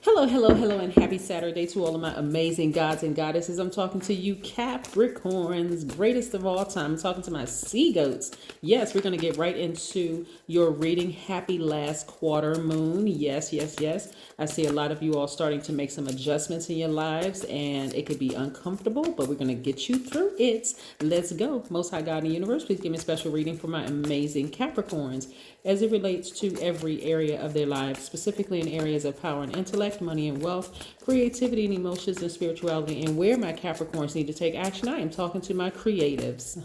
Hello, hello, hello, and happy Saturday to all of my amazing gods and goddesses. I'm talking to you, Capricorns, greatest of all time. I'm talking to my sea goats. Yes, we're going to get right into your reading. Happy last quarter moon. Yes, yes, yes. I see a lot of you all starting to make some adjustments in your lives, and it could be uncomfortable, but we're going to get you through it. Let's go. Most High God in the universe, please give me a special reading for my amazing Capricorns as it relates to every area of their lives, specifically in areas of power and intellect, money and wealth, creativity and emotions and spirituality, and where my Capricorns need to take action. I am talking to my creatives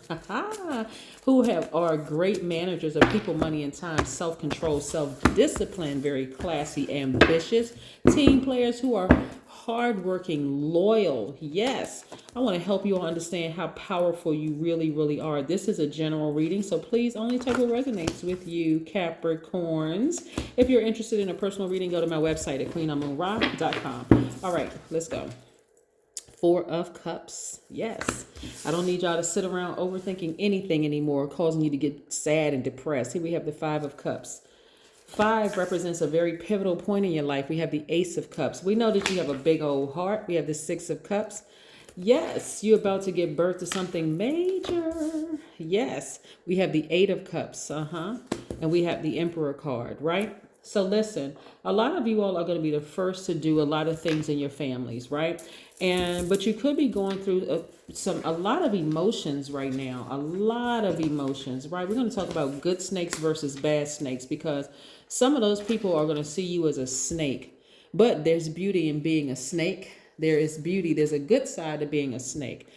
who are great managers of people, money, and time, self-control, self-discipline, very classy, ambitious, team players who are hardworking, loyal. Yes, I want to help you all understand how powerful you really, really are. This is a general reading, so please only take what resonates with you, Capricorns. If you're interested in a personal reading, go to my website at queenamunra.com. All right, let's go. Four of Cups. Yes. I don't need y'all to sit around overthinking anything anymore, causing you to get sad and depressed. Here we have the Five of Cups. Five represents a very pivotal point in your life. We have the Ace of Cups. We know that you have a big old heart. We have the Six of Cups. Yes, you're about to give birth to something major. Yes, we have the Eight of Cups. And we have the Emperor card, right? So listen, a lot of you all are going to be the first to do a lot of things in your families, right? But you could be going through a lot of emotions right now, a lot of emotions, right? We're going to talk about good snakes versus bad snakes, because some of those people are going to see you as a snake, but there's beauty in being a snake. There is beauty. There's a good side to being a snake.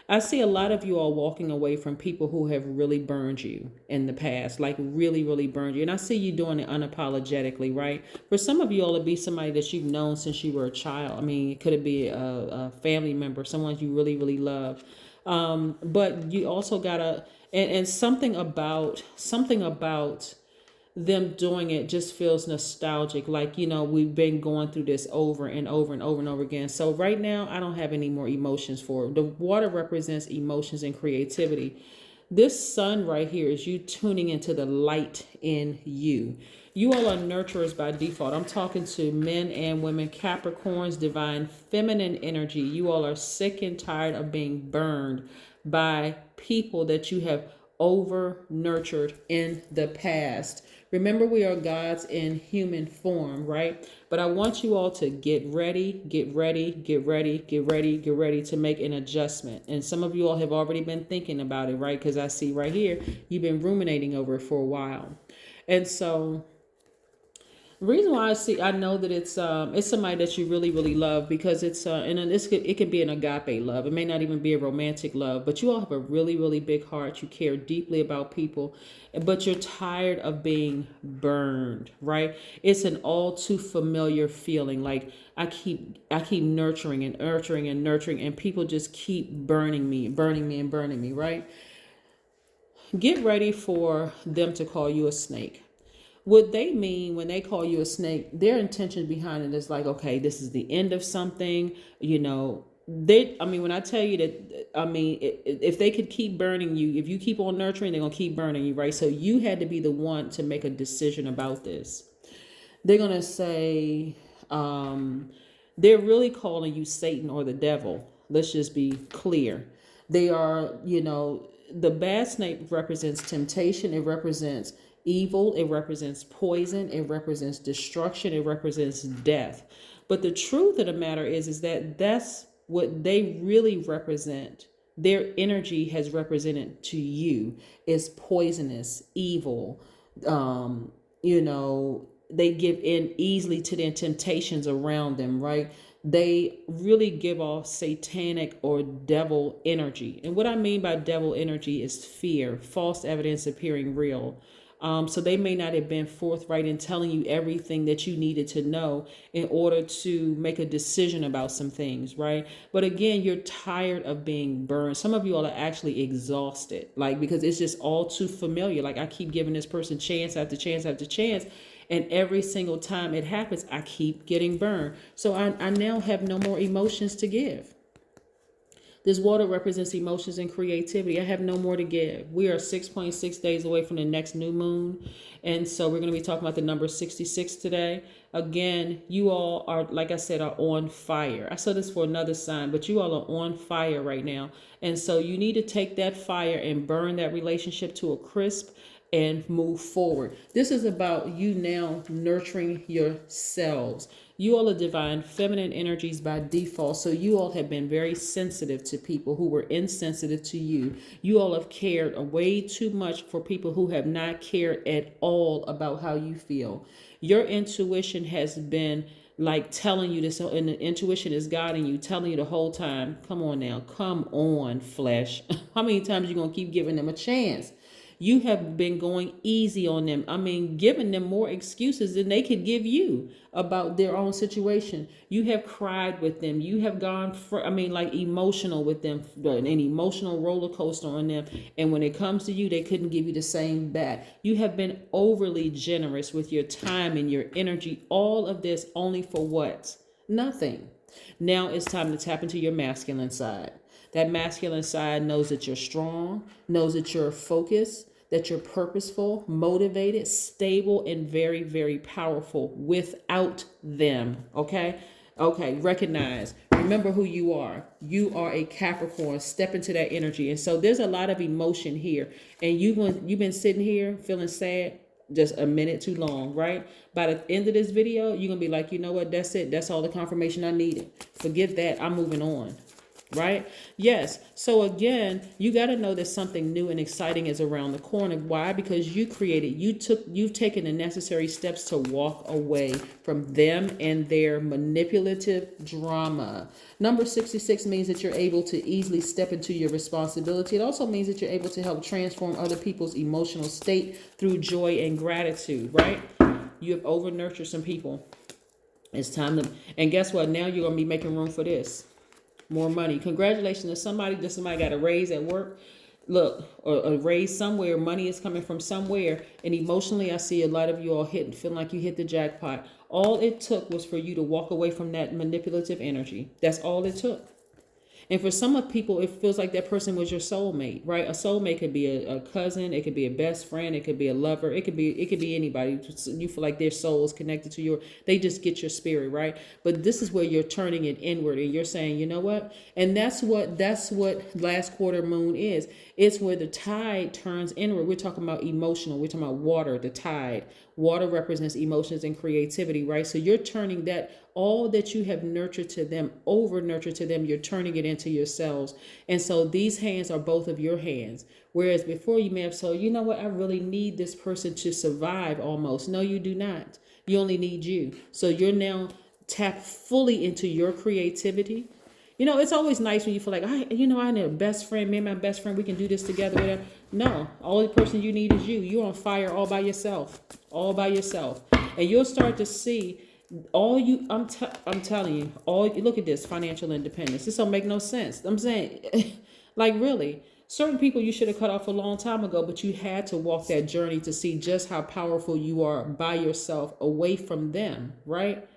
I see a lot of you all walking away from people who have really burned you in the past, like really, really burned you. And I see you doing it unapologetically, right? For some of you all, it'd be somebody that you've known since you were a child. I mean, it could be a family member, someone you really, really love. But you also gotta, and something about them doing it just feels nostalgic. Like, we've been going through this over and over and over and over again. So right now, I don't have any more emotions for it. The water represents emotions and creativity. This sun right here is you tuning into the light in you. You all are nurturers by default. I'm talking to men and women, Capricorns, divine feminine energy. You all are sick and tired of being burned by people that you have over nurtured in the past. Remember, we are gods in human form, right? But I want you all to get ready to make an adjustment. And some of you all have already been thinking about it, right? Because I see right here, you've been ruminating over it for a while. And so the reason why I know that it's somebody that you really, really love, because it can be an agape love. It may not even be a romantic love, but you all have a really, really big heart. You care deeply about people, but you're tired of being burned, right? It's an all too familiar feeling. Like I keep nurturing and nurturing and nurturing, and people just keep burning me, right? Get ready for them to call you a snake. What they mean when they call you a snake, their intention behind it is like, okay, this is the end of something. When I tell you that, if they could keep burning you, if you keep on nurturing, they're going to keep burning you, right? So you had to be the one to make a decision about this. They're going to say, they're really calling you Satan or the devil. Let's just be clear. They are, the bad snake represents temptation. It represents evil. It represents poison. It represents destruction. It represents death. But the truth of the matter is that that's what they really represent. Their energy has represented to you is poisonous, evil. They give in easily to their temptations around them, right? They really give off satanic or devil energy. And what I mean by devil energy is fear, false evidence appearing real. So they may not have been forthright in telling you everything that you needed to know in order to make a decision about some things, right? But again, you're tired of being burned. Some of you all are actually exhausted, like, because it's just all too familiar. Like, I keep giving this person chance after chance after chance, and every single time it happens, I keep getting burned. So I now have no more emotions to give. This water represents emotions and creativity. I have no more to give. We are 6.6 days away from the next new moon. And so we're going to be talking about the number 66 today. Again, you all are, like I said, are on fire. I saw this for another sign, but you all are on fire right now. And so you need to take that fire and burn that relationship to a crisp and move forward. This is about you now nurturing yourselves. You all are divine feminine energies by default. So you all have been very sensitive to people who were insensitive to you. You all have cared way too much for people who have not cared at all about how you feel. Your intuition has been like telling you this, and the intuition is guiding you, telling you the whole time, come on now, come on, flesh. How many times are you going to keep giving them a chance? You have been going easy on them. I mean, giving them more excuses than they could give you about their own situation. You have cried with them. You have gone like emotional with them, an emotional roller coaster on them. And when it comes to you, they couldn't give you the same back. You have been overly generous with your time and your energy. All of this only for what? Nothing. Now it's time to tap into your masculine side. That masculine side knows that you're strong, knows that you're focused, that you're purposeful, motivated, stable, and very, very powerful without them. Okay? Okay, recognize. Remember who you are. You are a Capricorn. Step into that energy. And so there's a lot of emotion here. And you've been sitting here feeling sad just a minute too long, right? By the end of this video, you're going to be like, you know what? That's it. That's all the confirmation I needed. Forget that. I'm moving on. Right? Yes. So again, you got to know that something new and exciting is around the corner. Why? Because you've taken the necessary steps to walk away from them and their manipulative drama. Number 66 means that you're able to easily step into your responsibility. It also means that you're able to help transform other people's emotional state through joy and gratitude, right? You have over nurtured some people. It's time to, and guess what? Now you're going to be making room for this. More money. Congratulations to somebody. Just somebody got a raise at work. Look, or a raise somewhere. Money is coming from somewhere. And emotionally, I see a lot of you all feeling like you hit the jackpot. All it took was for you to walk away from that manipulative energy. That's all it took. And for some of people, it feels like that person was your soulmate, right? A soulmate could be a cousin, it could be a best friend, it could be a lover, it could be anybody. You feel like their soul is connected to your, they just get your spirit, right? But this is where you're turning it inward and you're saying, you know what? And that's what last quarter moon is. It's where the tide turns inward. We're talking about emotional. We're talking about water, the tide. Water represents emotions and creativity, right? So you're turning that, all that you have nurtured to them, over nurtured to them, you're turning it into yourselves. And so these hands are both of your hands. Whereas before you may have said, you know what, I really need this person to survive almost. No, you do not. You only need you. So you're now tapped fully into your creativity. You know, it's always nice when you feel like, I need a best friend. Me and my best friend, we can do this together. Whatever. No, only person you need is you. You're on fire all by yourself. All by yourself. And you'll start to see I'm telling you, look at this, financial independence. This don't make no sense. I'm saying, like really, certain people you should have cut off a long time ago, but you had to walk that journey to see just how powerful you are by yourself, away from them, right?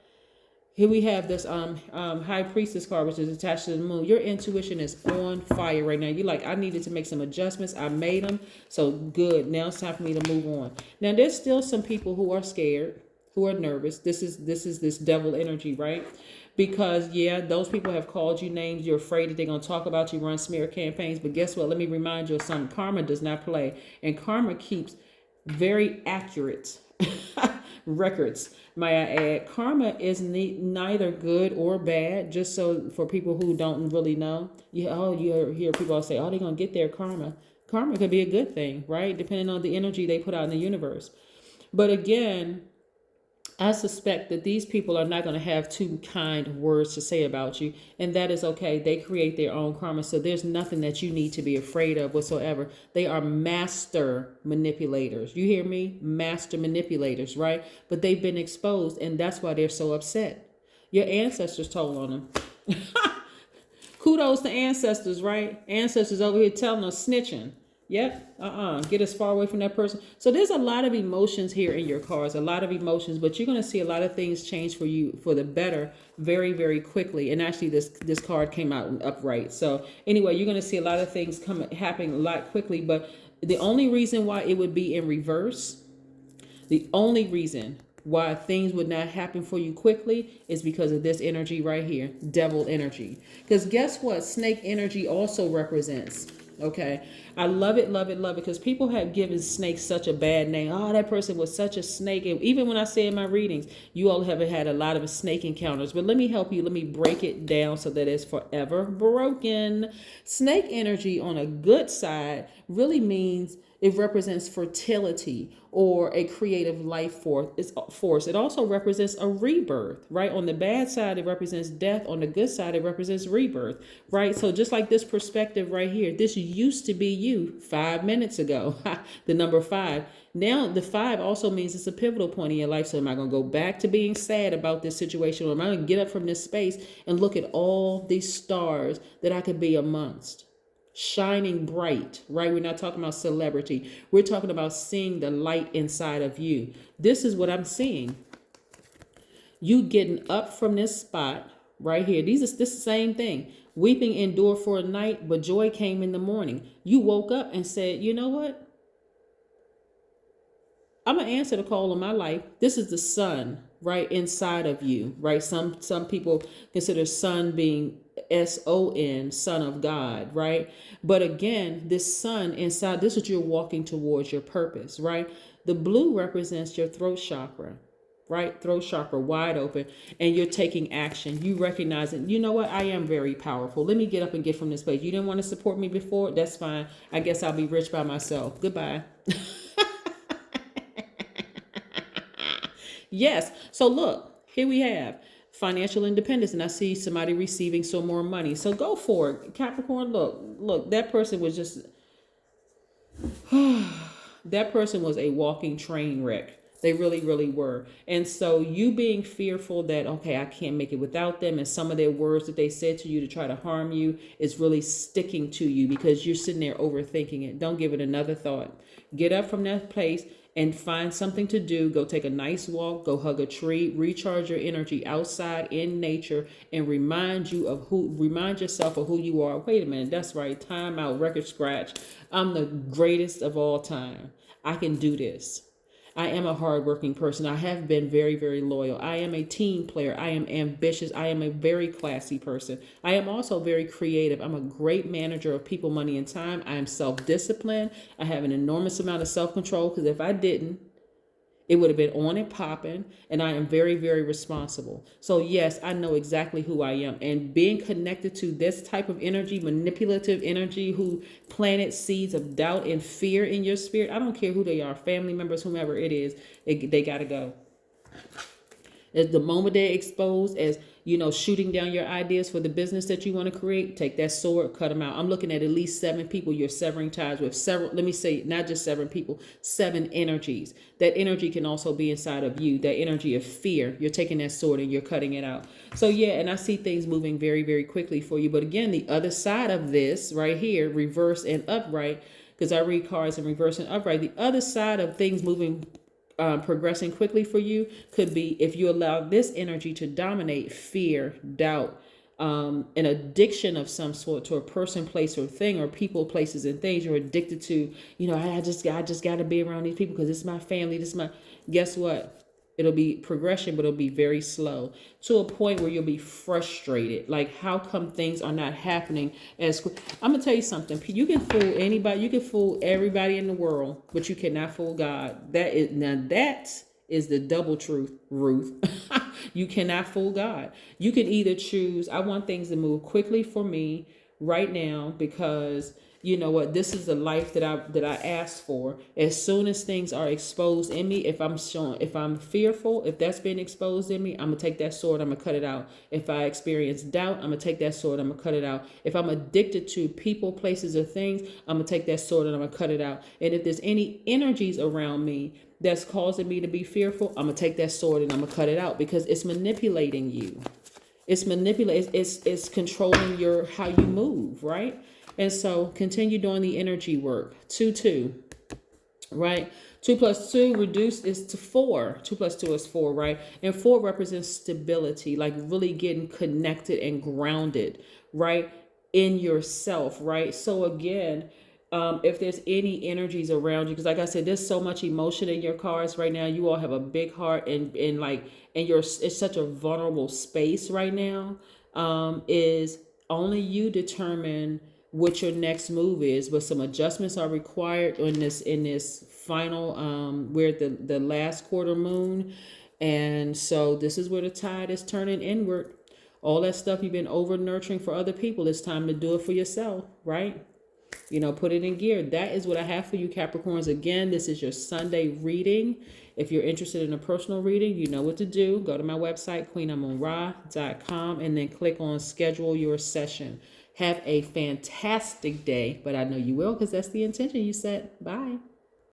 Here we have this high priestess card, which is attached to the moon. Your intuition is on fire right now. You're like, I needed to make some adjustments. I made them. So good. Now it's time for me to move on. Now there's still some people who are scared, who are nervous. This is this devil energy, right? Because those people have called you names. You're afraid that they're going to talk about you, run smear campaigns. But guess what? Let me remind you of something. Karma does not play. And karma keeps very accurate records, may I add. Karma is neither good or bad, just so for people who don't really know. You hear people say, they're going to get their karma. Karma could be a good thing, right? Depending on the energy they put out in the universe. But again, I suspect that these people are not going to have too kind words to say about you, and that is okay. They create their own karma, so there's nothing that you need to be afraid of whatsoever. They are master manipulators. You hear me? Master manipulators, right? But they've been exposed, and that's why they're so upset. Your ancestors told on them. Kudos to ancestors, right? Ancestors over here telling us, snitching. Yep. Get as far away from that person. So there's a lot of emotions here in your cards, a lot of emotions, but you're going to see a lot of things change for you for the better very, very quickly. And actually, this card came out upright. So anyway, you're going to see a lot of things happening a lot quickly. But the only reason why it would be in reverse, the only reason why things would not happen for you quickly is because of this energy right here, devil energy. Because guess what? Snake energy also represents. Okay. I love it, love it, love it. Because people have given snakes such a bad name. Oh, that person was such a snake. And even when I say in my readings, you all have had a lot of snake encounters. But let me help you. Let me break it down so that it's forever broken. Snake energy on a good side really means it represents fertility or a creative life force. It also represents a rebirth, right? On the bad side, it represents death. On the good side, it represents rebirth, right? So just like this perspective right here, this used to be you 5 minutes ago, the number 5. Now, the 5 also means it's a pivotal point in your life. So am I going to go back to being sad about this situation, or am I going to get up from this space and look at all these stars that I could be amongst? Shining bright, right? We're not talking about celebrity. We're talking about seeing the light inside of you. This is what I'm seeing. You getting up from this spot right here. This same thing. Weeping endure for a night, but joy came in the morning. You woke up and said, you know what? I'm going to answer the call of my life. This is the sun right inside of you, right? Some people consider sun being S-O-N, son of God, right? But again, this sun inside, this is what you're walking towards your purpose, right? The blue represents your throat chakra, right? Throat chakra wide open, and you're taking action. You recognize it. You know what? I am very powerful. Let me get up and get from this place. You didn't want to support me before? That's fine. I guess I'll be rich by myself. Goodbye. Yes. So look, here we have financial independence, and I see somebody receiving some more money. So go for it. Capricorn, look, that person was just, that person was a walking train wreck. They really, really were. And so you being fearful that, okay, I can't make it without them, and some of their words that they said to you to try to harm you is really sticking to you because you're sitting there overthinking it. Don't give it another thought. Get up from that place and find something to do. Go take a nice walk, go hug a tree, recharge your energy outside in nature, and remind yourself of who you are. Wait a minute, that's right. Time out, record scratch. I'm the greatest of all time. I can do this. I am a hardworking person. I have been very, very loyal. I am a team player. I am ambitious. I am a very classy person. I am also very creative. I'm a great manager of people, money, and time. I am self-disciplined. I have an enormous amount of self-control because if I didn't, it would have been on and popping, and I am very, very responsible. So yes, I know exactly who I am. And being connected to this type of energy, manipulative energy, who planted seeds of doubt and fear in your spirit, I don't care who they are, family members, whomever it is, they got to go. As the moment they're exposed as, shooting down your ideas for the business that you want to create, take that sword, cut them out. I'm looking at least 7 people you're severing ties with. Let me say, not just 7 people, 7 energies. That energy can also be inside of you. That energy of fear, you're taking that sword and you're cutting it out. So yeah, and I see things moving very, very quickly for you. But again, the other side of this right here, reverse and upright, because I read cards in reverse and upright, the other side of things moving progressing quickly for you could be if you allow this energy to dominate fear, doubt, an addiction of some sort to a person, place, or thing, or people, places, and things. You're addicted to, I just got to be around these people because it's my family. Guess what? It'll be progression, but it'll be very slow to a point where you'll be frustrated. Like, how come things are not happening as quick? I'm gonna tell you something. You can fool anybody. You can fool everybody in the world, but you cannot fool God. That is the double truth, Ruth. You cannot fool God. You can either choose, I want things to move quickly for me right now because you know what, this is the life that I asked for. As soon as things are exposed in me, if I'm fearful, if that's been exposed in me, I'm gonna take that sword, I'm gonna cut it out. If I experience doubt, I'm gonna take that sword, I'm gonna cut it out. If I'm addicted to people, places, or things, I'm gonna take that sword and I'm gonna cut it out. And if there's any energies around me that's causing me to be fearful, I'm gonna take that sword and I'm gonna cut it out because it's manipulating you. It's controlling how you move, right? And so continue doing the energy work. 2-2, right? 2 plus 2 reduced is to 4. 2 plus 2 is 4, right? And 4 represents stability, like really getting connected and grounded, right? In yourself, right? So again, if there's any energies around you, because like I said, there's so much emotion in your cards right now. You all have a big heart, and like, and it's such a vulnerable space right now. Is only you determine what your next move is, but some adjustments are required in this final we're at the last quarter moon. And so this is where the tide is turning inward. All that stuff you've been over nurturing for other people, it's time to do it for yourself, right? Put it in gear. That is what I have for you, Capricorns. Again, this is your Sunday reading. If you're interested in a personal reading, you know what to do. Go to my website, queenamunra.com, and then click on schedule your session. Have a fantastic day, but I know you will because that's the intention you set. Bye.